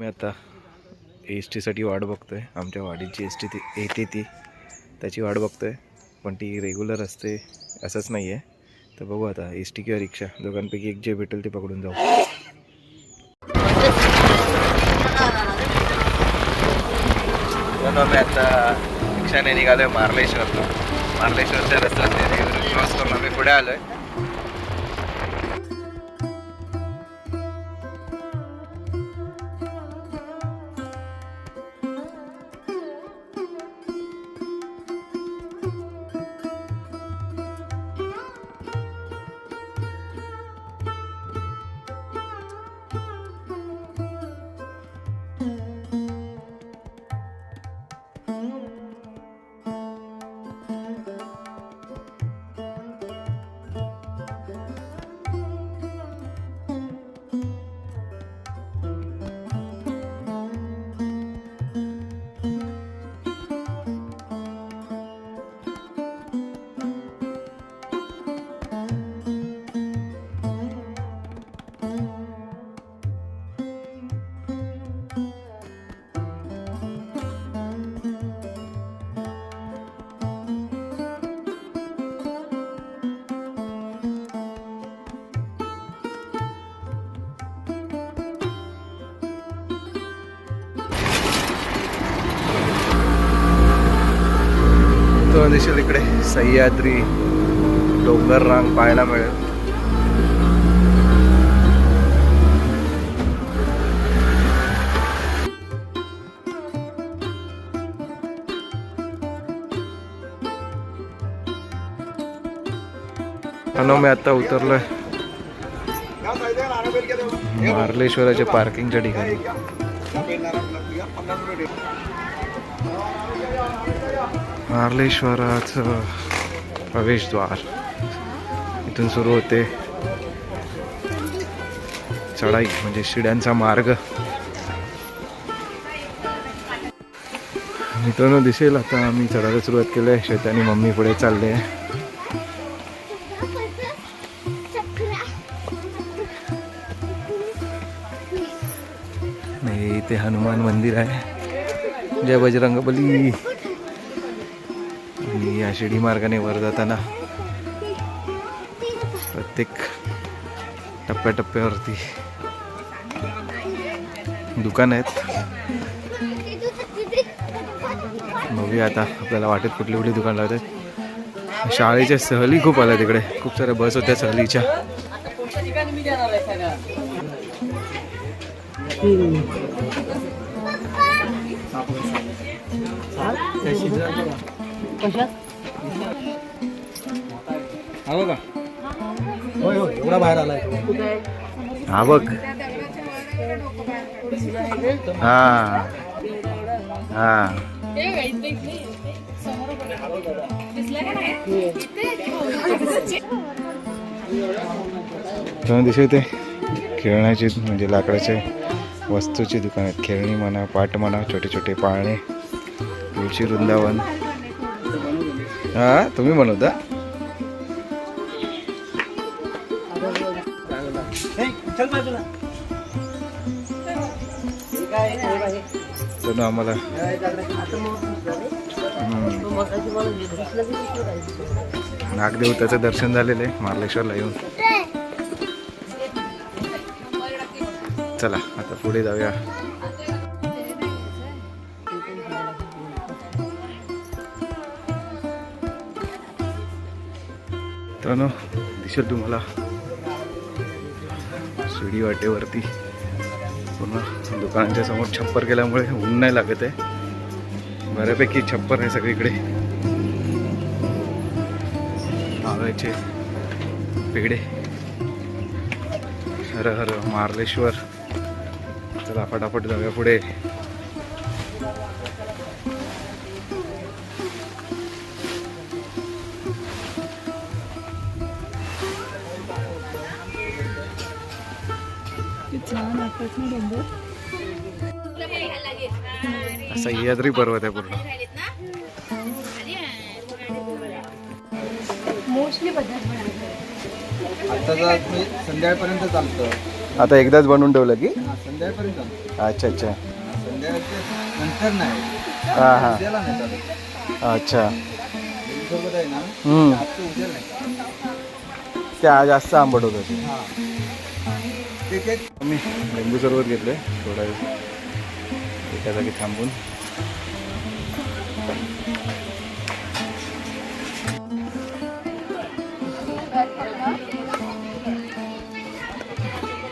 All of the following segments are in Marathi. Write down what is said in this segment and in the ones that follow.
आम्ही आता एस टीसाठी वाट बघतोय. आमच्या वाडीची एस टी येते ती त्याची वाट बघतोय, पण ती रेग्युलर असते असंच नाही आहे. तर बघू आता एस टी किंवा रिक्षा दोघांपैकी एक जे भेटेल ते पकडून जाऊ. आम्ही आता रिक्षाने निघालोय मार्लेश्वरला. मार्लेश्वरच्या रस्त्यात क्रॉस करून आम्ही पुढे आलोय. दिसेल इकडे सह्याद्री डोंगर रांग पाहायला मिळेल. मी आता उतरलोय मार्लेश्वराच्या पार्किंगच्या ठिकाणी. मार्लेश्वराचं प्रवेशद्वार इथून सुरू होते चढाई, म्हणजे शिड्यांचा मार्ग. मित्रांनो दिसेल आता आम्ही चढायला सुरुवात केली आहे. शैतानी मम्मी पुढे चालले. नाही, इथे हनुमान मंदिर आहे. जय बजरंगबली. आणि या शिडी मार्गाने वर जाताना प्रत्येक टप्प्याटप्प्यावरती दुकान आहेत. बघूया आता आपल्याला वाटेत कुठली कुठली दुकान लावतात. शाळेच्या सहली खूप आल्या तिकडे, खूप साऱ्या बस होत्या सहलीच्या. एवढा बाहेर आलाय हा बघ. हा हा दिसते खेळण्याची म्हणजे लाकडाचे वस्तूची दुकान आहेत. खेळणी म्हणा, पाट म्हणा, छोटे छोटे पाळणे, तुळशी वृंदावन. हा तुम्ही बनवता? तर आम्हाला नागदेवताचं दर्शन झालेलं आहे मार्लेश्वरला येऊन. चला आता पुढे जाऊया. तर दिसेल तुम्हाला शिडी वाटेवरती पुन्हा दुकानाच्या समोर छप्पर केल्यामुळे ऊन नाही लागत आहे. बऱ्यापैकी छप्पर आहे सगळीकडे. नारळाचे पेढे. हर हर मार्लेश्वर. चला फटाफट जाऊया पुढे. सह्याद्री पर्वत आहे पूर्ण. आता जर मी संध्याकाळपर्यंत चालतं आता एकदाच बनवून ठेवलं की संध्याकाळपर्यंत अच्छा अच्छा संध्याकाळच्या नंतर नाही हां हां उद्याला नाही चालत अच्छा सोबत आहे ना हम्म. आजचं उद्या नाही ते आज जास्त आंबट होतं ते हां ते ते मी लिंबू सरबत घेतलं थोडा वेळ एका जागी थांबून.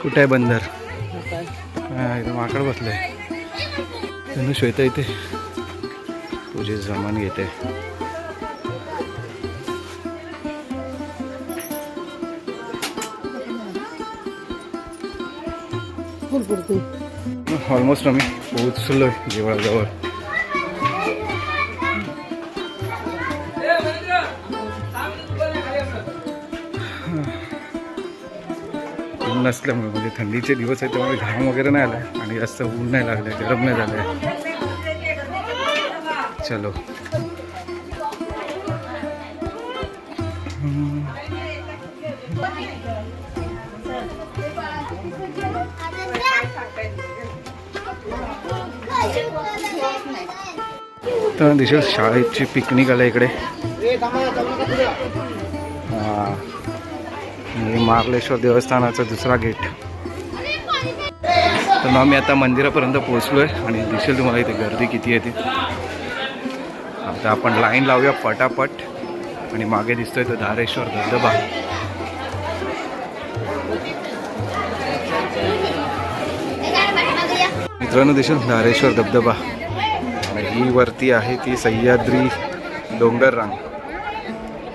कुठे आहे बंदर? हा इथं माकड बसलंय. त्यांना श्वेता इथे तुझे सामान घेते. ऑलमोस्ट आम्ही पोहोचलोय जेवळाजवळ. ऊन नसल्यामुळे म्हणजे थंडीचे दिवस आहेत त्यामुळे घाम वगैरे नाही आलाय आणि जास्त ऊन नाही लागले, गरम नाही झालंय. चलो तर दिसेल शाळेची पिकनिक आला इकडे. हां मार्लेश्वर देवस्थानाचा दुसरा गेट. तर मग मी आता मंदिरापर्यंत पोहोचलोय आणि दिसेल तुम्हाला इथे गर्दी किती आहे ती. आता आपण लाईन लावूया पटापट. आणि मागे दिसतोय तो धारेश्वर धबधबा. मित्रांनो दिसेल धारेश्वर धबधबा. आणि ही वरती आहे ती सह्याद्री डोंगर रांग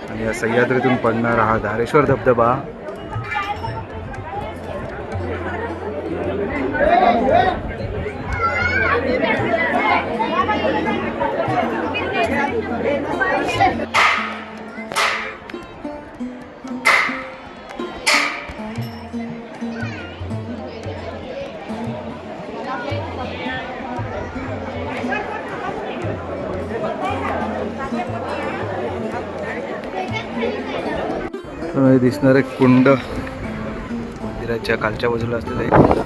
आणि या सह्याद्रीतून पडणारा हा धारेश्वर धबधबा. दिसणार एक कुंड मंदिराच्या खालच्या बाजूला असलेलं एक कुंड.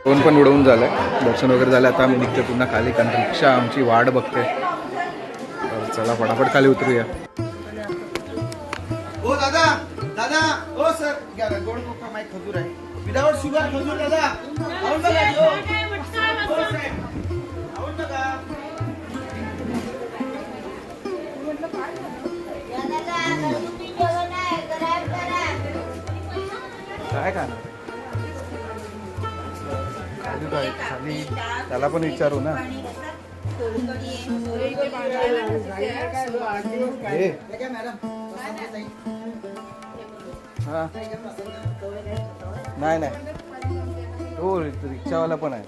फोन पण उडवून झालं आहे, दर्शन वगैरे झालं. आता आम्ही निघतो पुन्हा खाली, कारण रिक्षा आमची वाट बघते. तर चला फटाफट खाली उतरूया. ओ दादा दादा ओ सर घ्या ना, गोड कोका माय खजूर आहे विदाउट शुगर खजूर दादा आवड बघा ओ साहेब आवड बघा काय खाणार खाली काय खाली त्याला पण विचारू ना. हे काय मॅडम हा नाही हो रिक्षावाला पण आहे.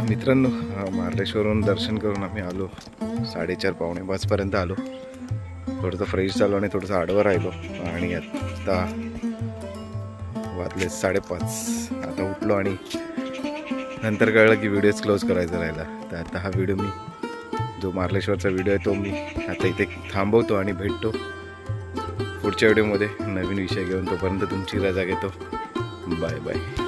मित्रांनो मार्लेश्वरहून दर्शन करून आम्ही आलो 4:30 पावणे 5पर्यंत आलो. थोडंसं फ्रेश झालो आणि थोडंसं आडवं राहिलो आणि आता वाजले 5:30. आता उठलो आणि नंतर कळलं की व्हिडिओच क्लोज करायचा राहिला. तर आता हा व्हिडिओ मी जो मार्लेश्वरचा व्हिडिओ आहे तो मी आता इथे थांबवतो आणि भेटतो पुढच्या व्हिडिओमध्ये नवीन विषय घेऊन. तोपर्यंत तुमची रजा घेतो. Bye bye.